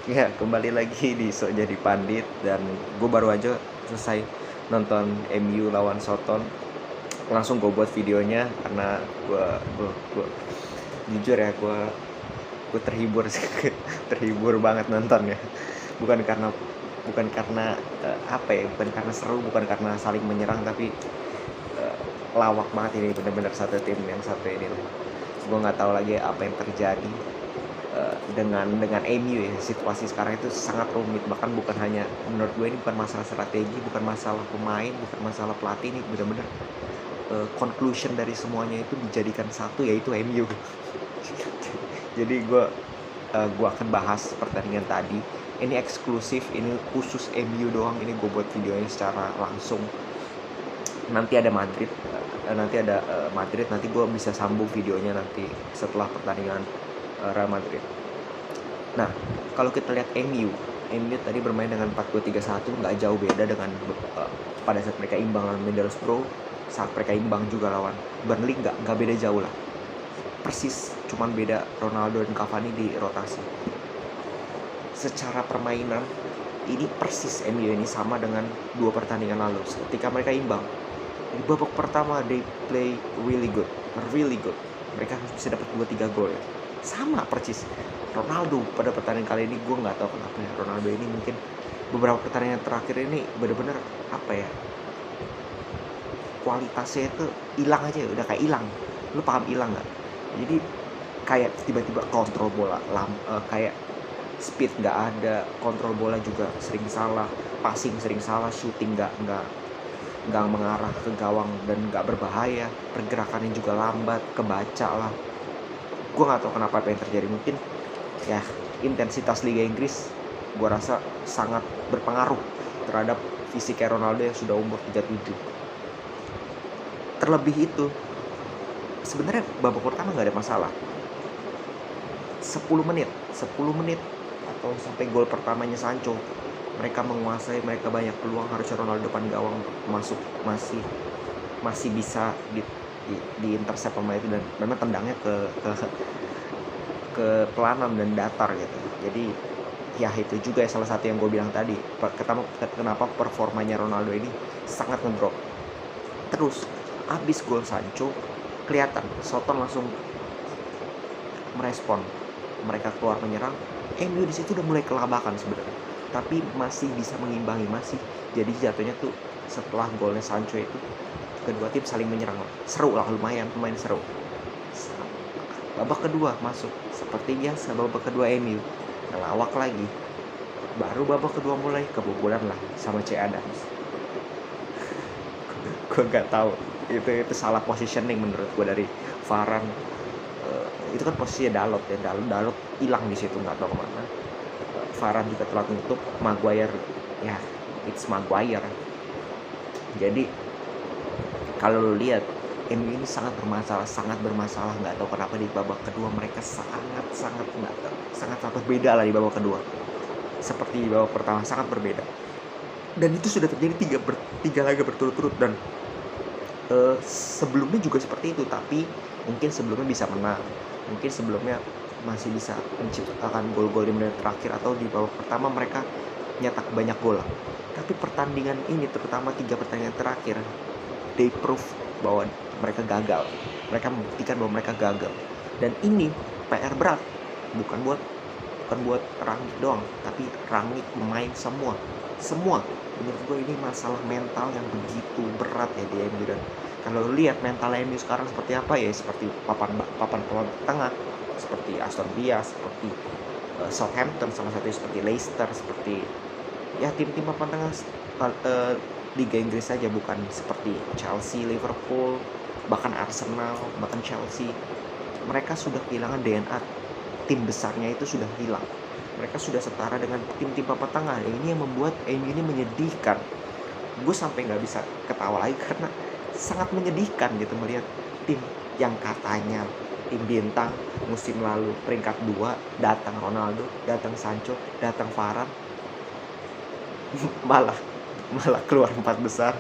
Ya, kembali lagi di Sok Jadi Pandit. Dan gue baru aja selesai nonton MU lawan Soton. Langsung gue buat videonya karena gue jujur ya, gue terhibur sih. Terhibur banget nontonnya. Bukan karena bukan karena seru, bukan karena saling menyerang, tapi eh, lawak banget ini, bener-bener satu tim yang satu ini. Gue nggak tahu lagi apa yang terjadi dengan MU ya. Situasi sekarang itu sangat rumit, bahkan bukan hanya, menurut gue ini bukan masalah strategi, bukan masalah pemain, bukan masalah pelatih. Ini benar-benar conclusion dari semuanya itu dijadikan satu, yaitu MU. Jadi gue akan bahas pertandingan tadi. Ini eksklusif, ini khusus MU doang. Ini gue buat videonya secara langsung. Nanti ada Madrid, nanti gue bisa sambung videonya nanti setelah pertandingan Real Madrid. Nah, kalau kita lihat MU tadi bermain dengan 4-2-3-1, nggak jauh beda dengan pada saat mereka imbang lawan Middlesbrough, saat mereka imbang juga lawan Burnley, nggak beda jauh lah. Persis, cuman beda Ronaldo dan Cavani di rotasi. Secara permainan, ini persis MU ini sama dengan dua pertandingan lalu ketika mereka imbang. Di babak pertama they play really good. Mereka bisa dapat 2-3 gol ya. Sama persis Ronaldo pada pertandingan kali ini. Gue nggak tahu kenapa ya, Ronaldo ini mungkin beberapa pertandingan terakhir ini benar-benar apa ya, kualitasnya itu hilang aja, udah kayak hilang. Lu paham hilang nggak? Jadi kayak tiba-tiba kontrol bola kayak speed nggak ada, kontrol bola juga sering salah, passing sering salah, shooting nggak mengarah ke gawang dan nggak berbahaya, pergerakannya juga lambat, kebaca lah. Gue nggak tahu kenapa apa yang terjadi. Mungkin ya intensitas Liga Inggris gue rasa sangat berpengaruh terhadap fisiknya Ronaldo yang sudah umur 37. Terlebih itu, sebenarnya babak pertama nggak ada masalah. 10 menit atau sampai gol pertamanya Sancho, mereka menguasai, mereka banyak peluang, harusnya Ronaldo depan gawang masuk, masih bisa di intercept pemain itu, dan memang tendangnya ke pelanan dan datar gitu. Jadi ya itu juga salah satu yang gue bilang tadi, kenapa performanya Ronaldo ini sangat ngedrop. Terus abis gol Sancho, kelihatan Soton langsung merespon, mereka keluar menyerang. MU di situ udah mulai kelabakan sebenarnya, tapi masih bisa mengimbangi, masih. Jadi jatuhnya tuh setelah golnya Sancho itu, kedua tim saling menyerang, seru lah, lumayan seru. Babak kedua masuk, seperti biasa babak kedua MU ngelawak lagi. Baru babak kedua mulai kebobolan lah sama C Adams. Gue nggak tahu itu salah positioning menurut gue dari Varane. Itu kan posisinya Dalot hilang di situ, nggak tahu kemana. Varane juga telah tutup, Maguire ya it's Maguire. Jadi kalau lo lihat MU ini sangat bermasalah, nggak tahu kenapa di babak kedua mereka sangat beda lah di babak kedua, seperti di babak pertama sangat berbeda. Dan itu sudah terjadi tiga laga berturut-turut, dan sebelumnya juga seperti itu, tapi mungkin sebelumnya bisa menang, mungkin sebelumnya masih bisa menciptakan gol-gol di menit terakhir, atau di babak pertama mereka nyetak banyak gol. Tapi pertandingan ini, terutama 3 pertandingan terakhir, they prove bahwa mereka gagal. Mereka membuktikan bahwa mereka gagal. Dan ini PR berat, bukan buat Rangnick doang, tapi Rangnick, pemain, semua. Menurut gue ini masalah mental yang begitu berat ya di MU. Dan kalau lihat mental MU sekarang seperti apa ya, seperti papan tengah, seperti Aston Villa, seperti Southampton, salah satu seperti Leicester, seperti ya tim-tim papan tengah Liga Inggris saja, bukan seperti Chelsea, Liverpool, bahkan Arsenal, bahkan Chelsea. Mereka sudah kehilangan DNA, tim besarnya itu sudah hilang. Mereka sudah setara dengan tim-tim papan tengah. Ini yang membuat MU ini menyedihkan. Gue sampai nggak bisa ketawa lagi karena sangat menyedihkan gitu melihat tim yang katanya tim bintang musim lalu peringkat 2, datang Ronaldo, datang Sancho, datang Varane, malah keluar 4 besar.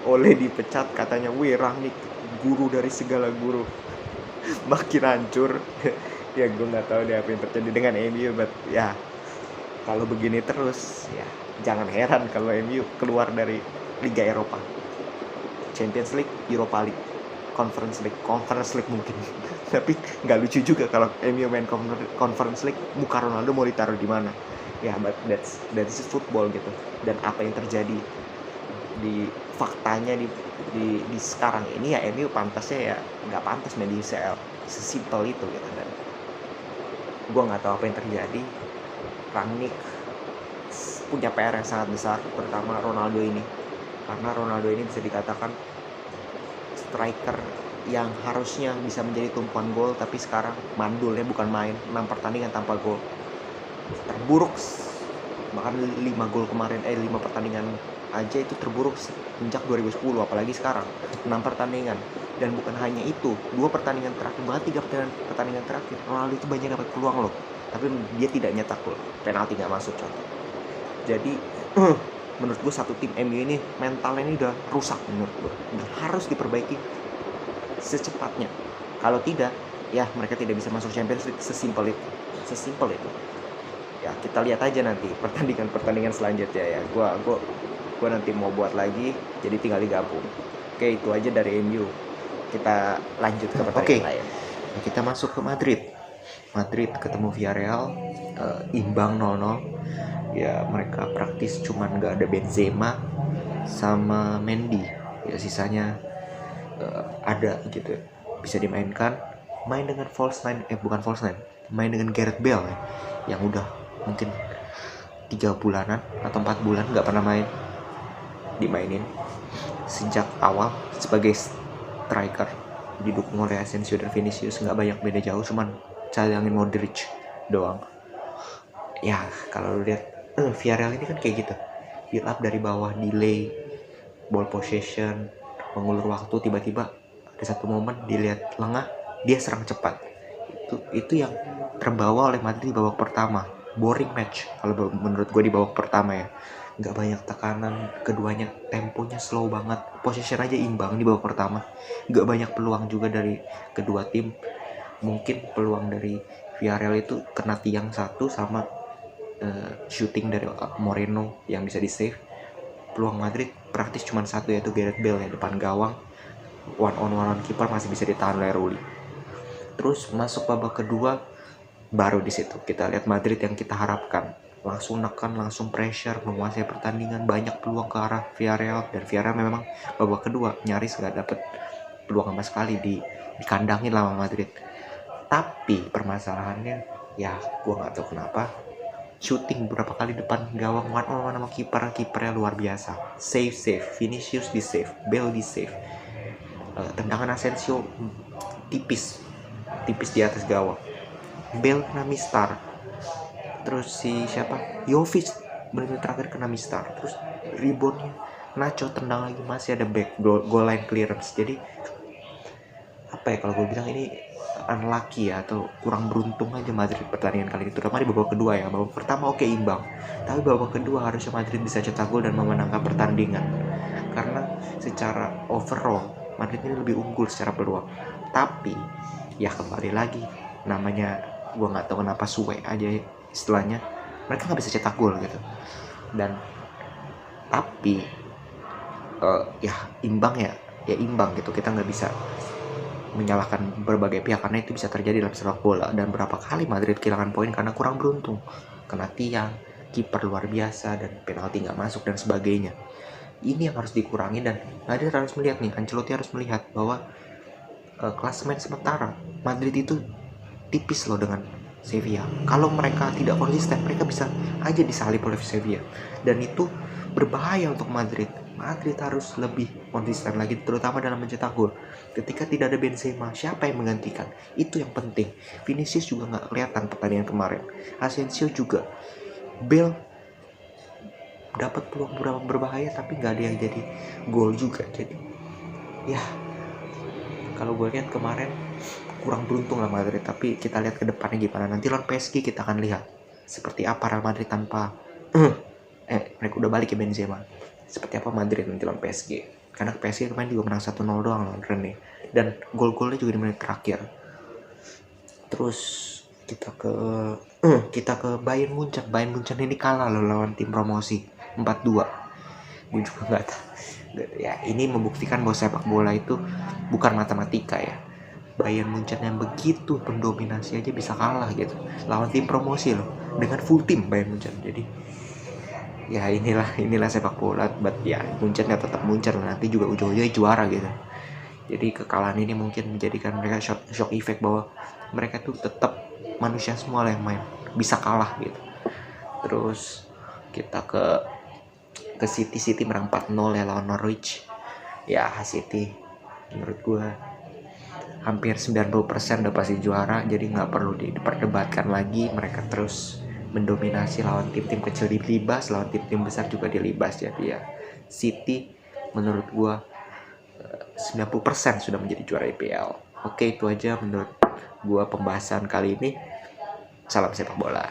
Oleh dipecat, katanya Rangnick guru dari segala guru. Makin hancur. Ya gue nggak tahu deh apa yang terjadi dengan MU, but ya Kalau begini terus ya jangan heran kalau MU keluar dari Liga Eropa, Champions League, Europa League, Conference League mungkin. Tapi nggak lucu juga kalau MU main Conference League, muka Ronaldo mau ditaruh di mana? Ya, but that's football gitu. Dan apa yang terjadi di faktanya di sekarang ini ya, MU pantasnya ya nggak pantas main di UCL, sesimpel itu gitu. Dan gue nggak tahu apa yang terjadi. Rangnick punya PR yang sangat besar, terutama Ronaldo ini, karena Ronaldo ini bisa dikatakan striker yang harusnya bisa menjadi tumpuan gol, tapi sekarang mandulnya bukan main, 6 pertandingan tanpa gol, terburuk. Bahkan 5 gol kemarin, 5 pertandingan aja itu terburuk sejak 2010, apalagi sekarang 6 pertandingan. Dan bukan hanya itu, 2 pertandingan terakhir, bahkan 3 pertandingan terakhir Ronaldo itu banyak dapat peluang loh, tapi dia tidak nyetak gol, penalti nggak masuk contoh. Jadi menurut gue satu tim MU ini mentalnya ini udah rusak menurut gue, dan harus diperbaiki secepatnya. Kalau tidak, ya mereka tidak bisa masuk Champions League, sesimpel itu. Ya kita lihat aja nanti pertandingan selanjutnya ya. Gua nanti mau buat lagi, jadi tinggal digabung. Oke, itu aja dari MU. Kita lanjut ke pertandingan lain. Nah, kita masuk ke Madrid ketemu Villarreal, imbang 0-0. Ya mereka praktis cuman nggak ada Benzema sama Mendy, ya sisanya ada gitu, bisa dimainkan. Main dengan main dengan Gareth Bale ya, yang udah mungkin 3 bulanan atau 4 bulan nggak pernah dimainin sejak awal sebagai striker, didukung oleh Asensio dan Vinicius. Nggak banyak beda jauh, cuman calangin Modric doang. Ya kalau lu lihat Villarreal ini kan kayak gitu, build up dari bawah, delay ball possession, mengulur waktu, tiba-tiba ada satu momen dilihat lengah, dia serang cepat. Itu yang terbawa oleh Madrid di babak pertama. Boring match kalau menurut gue di babak pertama ya. Nggak banyak tekanan, keduanya temponya slow banget, possession aja imbang di babak pertama. Nggak banyak peluang juga dari kedua tim. Mungkin peluang dari Villarreal itu kena tiang satu sama shooting dari Moreno yang bisa di save. Peluang Madrid praktis cuma satu, yaitu Gareth Bale ya, depan gawang, one on keeper masih bisa ditahan oleh Rulli. Terus masuk babak kedua, baru di situ kita lihat Madrid yang kita harapkan, langsung nekan, langsung pressure, menguasai pertandingan, banyak peluang ke arah Villarreal. Dan Villarreal memang babak kedua nyaris nggak dapet peluang sama sekali, dikandangin lah Madrid. Tapi permasalahannya ya gue nggak tahu kenapa, shooting beberapa kali depan gawang one on one sama kipernya luar biasa. Save, Vinicius di save, Bale di save, tendangan Asensio tipis di atas gawang, Bale kena mistar, terus si siapa Jovic menit terakhir kena mistar, terus reboundnya Nacho tendang lagi, masih ada back goal line clearance. Jadi apa ya, kalau gue bilang ini unlucky ya, atau kurang beruntung aja Madrid pertandingan kali ini, terutama di babak kedua ya. Babak pertama oke imbang, tapi babak kedua harusnya Madrid bisa cetak gol dan memenangkan pertandingan, karena secara overall Madrid ini lebih unggul secara peluang. Tapi ya kembali lagi, namanya gue nggak tahu kenapa suwe aja istilahnya, mereka nggak bisa cetak gol gitu. Dan tapi ya imbang gitu, kita nggak bisa menyalahkan berbagai pihak, karena itu bisa terjadi dalam sepak bola. Dan berapa kali Madrid kehilangan poin karena kurang beruntung, kena tiang, kiper luar biasa, dan penalti nggak masuk dan sebagainya. Ini yang harus dikurangi, dan Madrid harus melihat nih, Ancelotti harus melihat bahwa klasemen sementara Madrid itu tipis loh dengan Sevilla. Kalau mereka tidak konsisten, mereka bisa aja disalip oleh Sevilla, dan itu berbahaya untuk Madrid. Madrid harus lebih konsisten lagi, terutama dalam mencetak gol. Ketika tidak ada Benzema, siapa yang menggantikan? Itu yang penting. Vinicius juga nggak kelihatan pertandingan kemarin, Asensio juga, Bale dapat peluang berbahaya tapi nggak ada yang jadi gol juga. Jadi ya kalau gue lihat kemarin kurang beruntung lah Madrid. Tapi kita lihat ke depannya gimana. Nanti lawan PSG kita akan lihat seperti apa Real Madrid tanpa mereka udah balik ke Benzema. Seperti apa Madrid nanti lawan PSG. Karena PSG kemarin juga menang 1-0 doang lawan Rennes, dan gol-golnya juga di menit terakhir. Terus kita ke Bayern Munchen. Bayern Munchen ini kalah loh lawan tim promosi 4-2. Gue juga nggak tahu ya, ini membuktikan bahwa sepak bola itu bukan matematika ya. Bayern Munchen yang begitu mendominasi aja bisa kalah gitu lawan tim promosi loh, dengan full tim Bayern Munchen. Jadi ya inilah sepak bola. But ya Munchen ya tetap Munchen, nanti juga ujung-ujungnya juara gitu. Jadi kekalahan ini mungkin menjadikan mereka shock effect bahwa mereka tuh tetap manusia semua lah yang main, bisa kalah gitu. Terus kita ke City menang 4-0 ya lawan Norwich. Ya City menurut gue hampir 90% udah pasti juara, jadi nggak perlu diperdebatkan lagi. Mereka terus mendominasi lawan tim-tim kecil dilibas, lawan tim-tim besar juga dilibas. Jadi ya City menurut gue 90% sudah menjadi juara IPL. Oke, itu aja menurut gue pembahasan kali ini. Salam sepak bola.